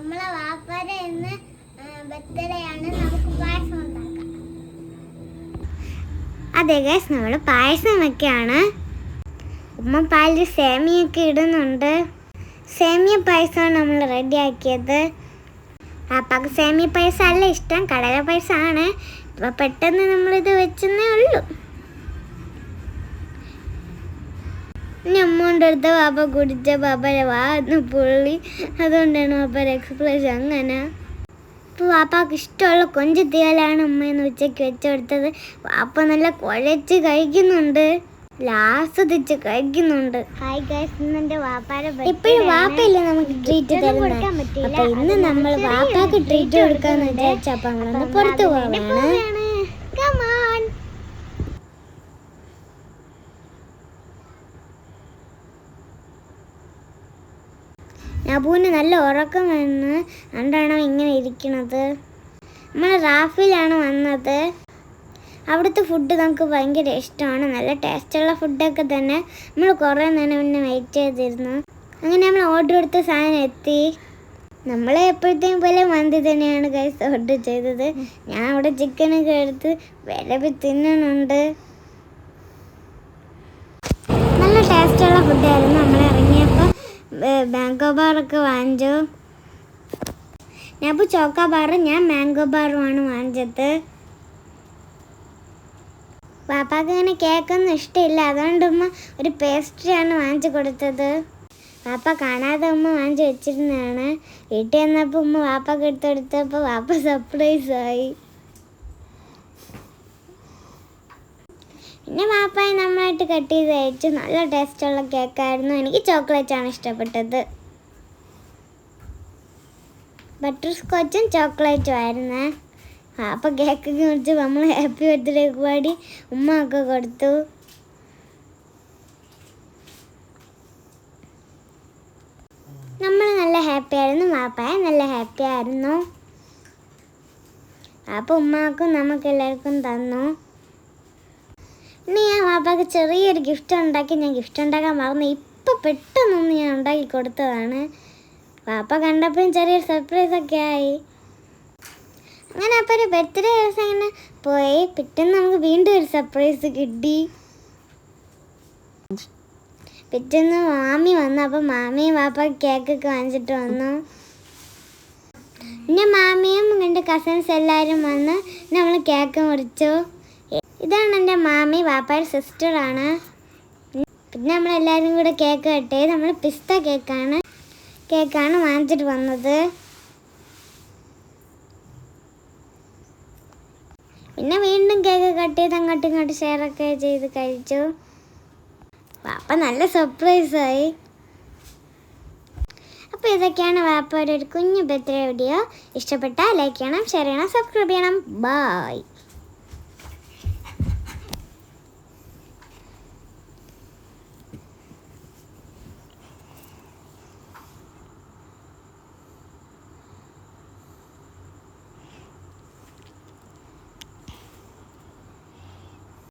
നമ്മളെ വാപ്പാടെ ഇന്ന് ബർത്ത്ഡേ ആണ്. നമുക്ക് പായസം ഉണ്ടാക്കാം. അതെ ഗൈസ്, നമ്മൾ പായസം വെക്കാണ്. ഉമ്മ പാലിൽ സേമിയൊക്കെ ഇടുന്നുണ്ട്. സേമിയ പായസമാണ് നമ്മൾ റെഡിയാക്കിയത്. പാപ്പാക്ക് സേമിയ പായസം അല്ല ഇഷ്ടം, കടല പായസമാണ്. അപ്പോൾ പെട്ടെന്ന് നമ്മളിത് വെച്ചെന്നേ ഉള്ളൂ. ഇനി അമ്മോൻ്റെ അടുത്ത് പാപ്പ കുടിച്ച പാപ്പയുടെ വാന്ന് പുള്ളി, അതുകൊണ്ടാണ് പാപ്പയുടെ എക്സ്പ്രഷൻ അങ്ങനെ. ഇപ്പോൾ പാപ്പാക്ക് ഇഷ്ടമുള്ള കൊഞ്ചത്തിയാലാണ് ഉമ്മയെന്ന് ഉച്ചയ്ക്ക് വെച്ച് കൊടുത്തത്. പാപ്പ നല്ല കുഴച്ച് കഴിക്കുന്നുണ്ട്, ആസ്വദിച്ച് കഴിക്കുന്നുണ്ട്. ഹായ് ഗൈസ്, ഇന്നെൻ്റെ വാപ്പാടെ ഇപ്പോഴും വാപ്പയില്ല നമുക്ക് ട്രീറ്റ് തരാൻ പറ്റില്ല. അപ്പോൾ ഇന്ന് നമ്മൾ വാപ്പാക്ക് ട്രീറ്റ് കൊടുക്കാന്ന് വിചാരിച്ചപ്പോൾ നമ്മളൊന്ന് പുറത്ത് പോവാണ്. നബൂന് നല്ല ഉറക്കം വന്ന് കണ്ടാണോ ഇങ്ങനെ ഇരിക്കണത്. നമ്മൾ റാഫിലാണ് വന്നത്. അവിടുത്തെ ഫുഡ് നമുക്ക് ഭയങ്കര ഇഷ്ടമാണ്. നല്ല ടേസ്റ്റുള്ള ഫുഡൊക്കെ തന്നെ. നമ്മൾ കുറേ നേരം മുന്നേ വെയിറ്റ് ചെയ്തിരുന്നു. അങ്ങനെ നമ്മൾ ഓർഡർ എടുത്ത സാധനം എത്തി. നമ്മൾ എപ്പോഴത്തേക്കും പോലെ മന്തി തന്നെയാണ് ഗൈസ് ഓർഡർ ചെയ്തത്. ഞാൻ അവിടെ ചിക്കനൊക്കെ എടുത്ത് വിലപ്പി തിന്നണുണ്ട്. നല്ല ടേസ്റ്റുള്ള ഫുഡായിരുന്നു. നമ്മൾ ഇറങ്ങിയപ്പോൾ മാംഗോ ബാറൊക്കെ വാങ്ങിച്ചു. ഞാൻ ഇപ്പോൾ ചോക്കോ ബാറും ഞാൻ മാംഗോ ബാറുമാണ് വാങ്ങിച്ചത്. പാപ്പാക്ക് അങ്ങനെ കേക്കൊന്നും ഇഷ്ടമില്ല, അതുകൊണ്ട് ഉമ്മ ഒരു പേസ്ട്രിയാണ് വാങ്ങിച്ചു കൊടുത്തത്. പാപ്പ കാണാതെ ഉമ്മ വാങ്ങിച്ചു വെച്ചിരുന്നതാണ്. വീട്ടിൽ വന്നപ്പോൾ ഉമ്മ പാപ്പാക്ക് എടുത്തെടുത്തപ്പോൾ പാപ്പ സർപ്രൈസായി. പിന്നെ പാപ്പായി നന്നായിട്ട് കട്ട് ചെയ്ത് കഴിച്ചു. നല്ല ടേസ്റ്റുള്ള കേക്കായിരുന്നു. എനിക്ക് ചോക്ലേറ്റാണ് ഇഷ്ടപ്പെട്ടത്. ബട്ടർ സ്കോച്ചും ചോക്ലേറ്റും ആയിരുന്നേ. അപ്പോൾ കേക്കൊക്കെ മുറിച്ച് നമ്മൾ ഹാപ്പി ബർത്ത്ഡേ പാടി ഉമ്മ ഒക്കെ കൊടുത്തു. നമ്മൾ നല്ല ഹാപ്പി ആയിരുന്നു, വാപ്പായ നല്ല ഹാപ്പി ആയിരുന്നു. അപ്പോൾ ഉമ്മാക്കും നമുക്കെല്ലാവർക്കും തന്നു. ഇനി ഞാൻ വാപ്പാക്ക് ചെറിയൊരു ഗിഫ്റ്റ് ഉണ്ടാക്കി. ഞാൻ ഗിഫ്റ്റ് ഉണ്ടാക്കാൻ മറന്നു. ഇപ്പം പെട്ടെന്നൊന്ന് ഞാൻ ഉണ്ടാക്കി കൊടുത്തതാണ്. വാപ്പ കണ്ടപ്പോഴും ചെറിയൊരു സർപ്രൈസൊക്കെ ആയി. അങ്ങനെ അപ്പോൾ ഒരു ബർത്ത്ഡേ ദിവസം ഇങ്ങനെ പോയി. പിറ്റേന്ന് നമുക്ക് വീണ്ടും ഒരു സർപ്രൈസ് കിട്ടി. പിറ്റേന്ന് മാമി വന്നു. അപ്പോൾ മാമിയും വാപ്പ കേക്കൊക്കെ വാങ്ങിച്ചിട്ട് വന്നു. പിന്നെ മാമിയും എൻ്റെ കസിൻസ് എല്ലാവരും വന്ന് നമ്മൾ കേക്ക് മുറിച്ചു. ഇതാണ് എൻ്റെ മാമി, വാപ്പയുടെ സിസ്റ്ററാണ്. പിന്നെ നമ്മളെല്ലാവരും കൂടെ കേക്ക് കട്ട് ചെയ്ത് നമ്മൾ പിസ്ത കേക്കാണ് വാങ്ങിച്ചിട്ട് വന്നത്. പിന്നെ വീണ്ടും കേക്ക് കട്ട് ചെയ്ത് അങ്ങോട്ടും ഇങ്ങോട്ടും ഷെയറൊക്കെ ചെയ്ത് കഴിച്ചു. വാപ്പ നല്ല സർപ്രൈസായി. അപ്പോൾ ഇതൊക്കെയാണ് വാപ്പയുടെ ഒരു കുഞ്ഞു ബർത്ത്ഡേ വീഡിയോ. ഇഷ്ടപ്പെട്ടാൽ ലൈക്ക് ചെയ്യണം, ഷെയർ ചെയ്യണം, സബ്സ്ക്രൈബ് ചെയ്യണം. ബൈ.